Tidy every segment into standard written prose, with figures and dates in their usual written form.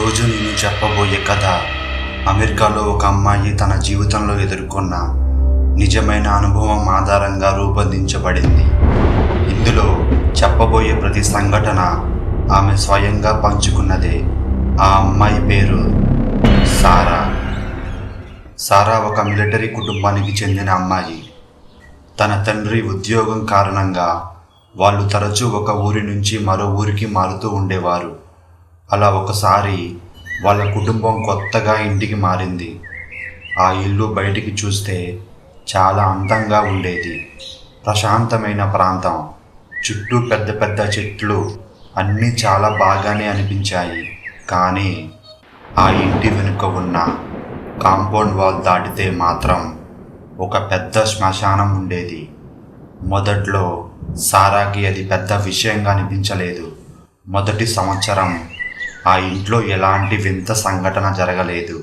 ఈరోజు నేను చెప్పబోయే కథ అమెరికాలో ఒక అమ్మాయి తన జీవితంలో ఎదుర్కొన్న నిజమైన అనుభవం ఆధారంగా రూపొందించబడింది. ఇందులో చెప్పబోయే ప్రతి సంఘటన ఆమె స్వయంగా పంచుకున్నదే. ఆ అమ్మాయి పేరు సారా. సారా ఒక మిలిటరీ కుటుంబానికి చెందిన అమ్మాయి. తన తండ్రి ఉద్యోగం కారణంగా వాళ్ళు తరచూ ఒక ఊరి నుంచి మరో ఊరికి మారుతూ ఉండేవారు. అలా ఒకసారి వాళ్ళ కుటుంబం కొత్తగా ఇంటికి మారింది. ఆ ఇల్లు బయటికి చూస్తే చాలా అందంగా ఉండేది. ప్రశాంతమైన ప్రాంతం, చుట్టూ పెద్ద పెద్ద చెట్లు, అన్నీ చాలా బాగానే అనిపించాయి. కానీ ఆ ఇంటి వెనుక ఉన్న కాంపౌండ్ వాల్ దాటితే మాత్రం ఒక పెద్ద శ్మశానం ఉండేది. మొదట్లో సారాకి అది పెద్ద విషయంగా అనిపించలేదు. మొదటి సంవత్సరం ఆ ఇంట్లో ఎలాంటి వింత సంఘటన జరగలేదు.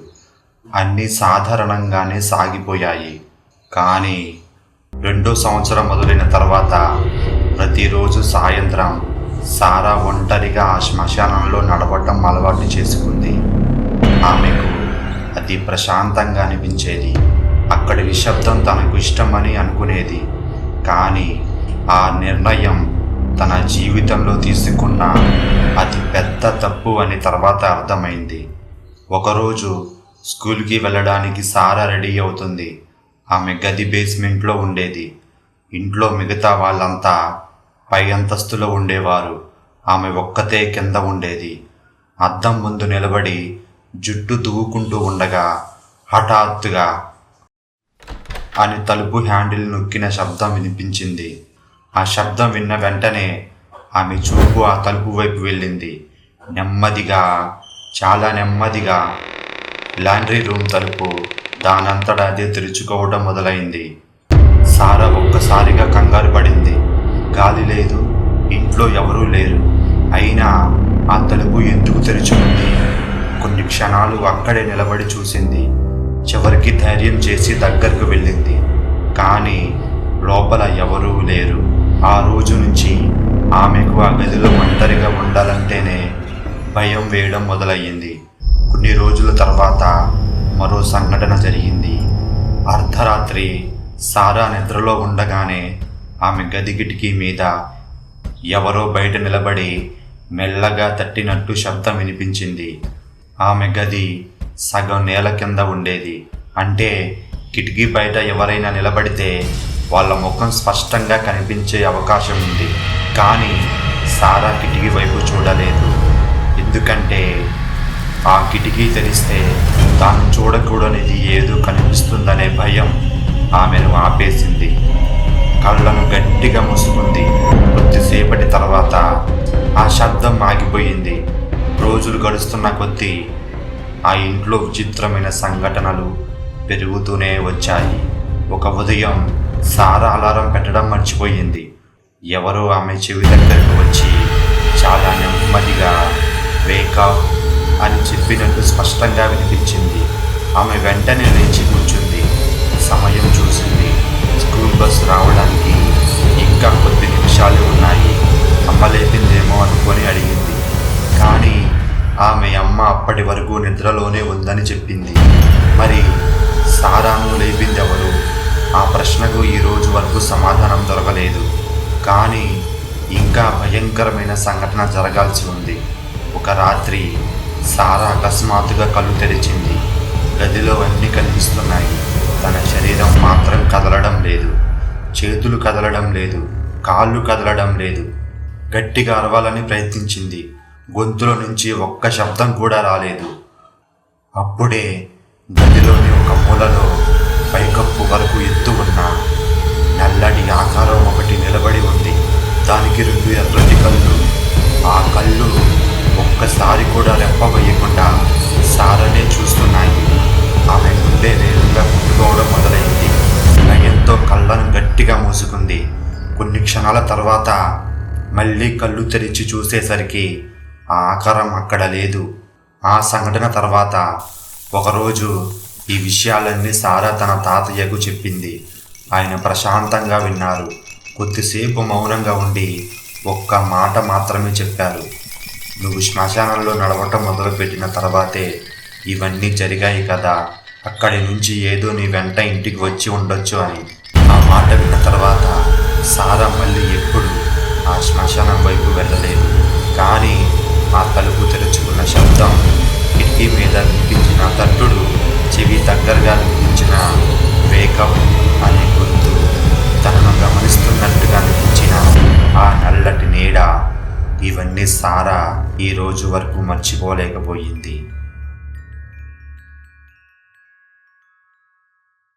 అన్నీ సాధారణంగానే సాగిపోయాయి. కానీ రెండో సంవత్సరం మొదలైన తర్వాత ప్రతిరోజు సాయంత్రం సారా ఒంటరిగా ఆ శ్మశానంలో నడవటం అలవాటు చేసుకుంది. ఆమెకు అది ప్రశాంతంగా అనిపించేది. అక్కడి నిశ్శబ్దం తనకు ఇష్టమని అనుకునేది. కానీ ఆ నిర్ణయం తన జీవితంలో తీసుకున్న అతి పెద్ద తప్పు అని తర్వాత అర్థమైంది. ఒకరోజు స్కూల్కి వెళ్ళడానికి సారా రెడీ అవుతుంది. ఆమె గది బేస్మెంట్లో ఉండేది. ఇంట్లో మిగతా వాళ్ళంతా పై అంతస్తులో ఉండేవారు. ఆమె ఒక్కతే కింద ఉండేది. అద్దం ముందు నిలబడి జుట్టు దువ్వుకుంటూ ఉండగా హఠాత్తుగా అని తలుపు హ్యాండిల్ నొక్కిన శబ్దం వినిపించింది. ఆ శబ్దం విన్న వెంటనే ఆమె చూపు ఆ తలుపు వైపు వెళ్ళింది. నెమ్మదిగా, చాలా నెమ్మదిగా లాండ్రీ రూమ్ తలుపు దానంతటా అదే తెరుచుకోవడం మొదలైంది. సారా ఒక్కసారిగా కంగారు పడింది. గాలి లేదు, ఇంట్లో ఎవరూ లేరు. అయినా ఆ తలుపు ఎందుకు తెరుచుకుంది? కొన్ని క్షణాలు అక్కడే నిలబడి చూసింది. చివరికి ధైర్యం చేసి దగ్గరకు వెళ్ళింది. కానీ లోపల ఎవరూ లేరు. ఆ రోజు నుంచి ఆమెకు ఆ గదిలో ఒంటరిగా ఉండాలంటేనే భయం వేయడం మొదలయ్యింది. కొన్ని రోజుల తర్వాత మరో సంఘటన జరిగింది. అర్ధరాత్రి సారా నిద్రలో ఉండగానే ఆమె గది కిటికీ మీద ఎవరో బయట నిలబడి మెల్లగా తట్టినట్టు శబ్దం వినిపించింది. ఆమె గది సగం నేల కింద ఉండేది. అంటే కిటికీ బయట ఎవరైనా నిలబడితే వాళ్ళ ముఖం స్పష్టంగా కనిపించే అవకాశం ఉంది. కానీ సారా కిటికీ వైపు చూడలేదు. ఎందుకంటే ఆ కిటికీ తెరిస్తే తాను చూడకూడనిది ఏదో కనిపిస్తుందనే భయం ఆమెను ఆపేసింది. కళ్ళను గట్టిగా మూసుకుంది. కొద్దిసేపటి తర్వాత ఆ శబ్దం ఆగిపోయింది. రోజులు గడుస్తున్న కొద్దీ ఆ ఇంట్లో విచిత్రమైన సంఘటనలు పెరుగుతూనే వచ్చాయి. ఒక ఉదయం సారా అలారం పెట్టడం మర్చిపోయింది. ఎవరో ఆమె చెవి దగ్గరకు వచ్చి చాలా నెమ్మదిగా వేకప్ అని చెప్పినట్టు స్పష్టంగా వినిపించింది. ఆమె వెంటనే లేచి కూర్చుంది. సమయం చూసింది. స్కూల్ బస్ రావడానికి ఇంకా కొద్ది నిమిషాలు ఉన్నాయి. అమ్మ లేపిందేమో అనుకొని అడిగింది. కానీ ఆమె అమ్మ అప్పటి వరకు నిద్రలోనే ఉందని చెప్పింది. మరి సారాను లేపింది ఎవరు? ఆ ప్రశ్నకు ఈ రోజు వరకు సమాధానం దొరకలేదు. కానీ ఇంకా భయంకరమైన సంఘటన జరగాల్సి ఉంది. ఒక రాత్రి సారా అకస్మాత్తుగా కళ్ళు తెరిచింది. గదిలో అన్నీ కనిపిస్తున్నాయి. తన శరీరం మాత్రం కదలడం లేదు. చేతులు కదలడం లేదు. కాళ్ళు కదలడం లేదు. గట్టిగా అరవాలని ప్రయత్నించింది. గొంతులో నుంచి ఒక్క శబ్దం కూడా రాలేదు. అప్పుడే గదిలోని ఒక మూలలో పైకప్పు వరకు ఎత్తు ఉన్న నల్లటి ఆకారం ఒకటి నిలబడి ఉంది. దానికి 2 ఎర్రటి కళ్ళు. ఆ కళ్ళు ఒక్కసారి కూడా రెప్పవేయకుండా సారానే చూస్తున్నాయి. ఆమె గుండె వేగంగా కొట్టుకోవడం మొదలైంది. భయంతో కళ్ళను గట్టిగా మూసుకుంది. కొన్ని క్షణాల తర్వాత మళ్ళీ కళ్ళు తెరిచి చూసేసరికి ఆ ఆకారం అక్కడ లేదు. ఆ సంఘటన తర్వాత ఒకరోజు ఈ విషయాలన్నీ సారా తన తాతయ్యకు చెప్పింది. ఆయన ప్రశాంతంగా విన్నారు. కొద్దిసేపు మౌనంగా ఉండి ఒక్క మాట మాత్రమే చెప్పారు. నువ్వు శ్మశానంలో నడవటం మొదలుపెట్టిన తర్వాతే ఇవన్నీ జరిగాయి కదా, అక్కడి నుంచి ఏదో నీ వెంట ఇంటికి వచ్చి ఉండొచ్చు అని. ఆ మాట విన్న తర్వాత సారా మళ్ళీ ఎప్పుడు ఆ శ్మశానం వైపు వెళ్ళలేదు. కానీ ఆ తలుపు తెరుచుకున్న శబ్దం, కిటికీ మీద వినిపించిన తట్టుడు, చెవి దగ్గరగా వినిపించిన వేకప్ అనే గొంతు, తనను గమనిస్తున్నట్టుగా అనిపించిన ఆ నల్లటి నీడ, ఇవన్నీ సారా ఈ రోజు వరకు మర్చిపోలేకపోయింది.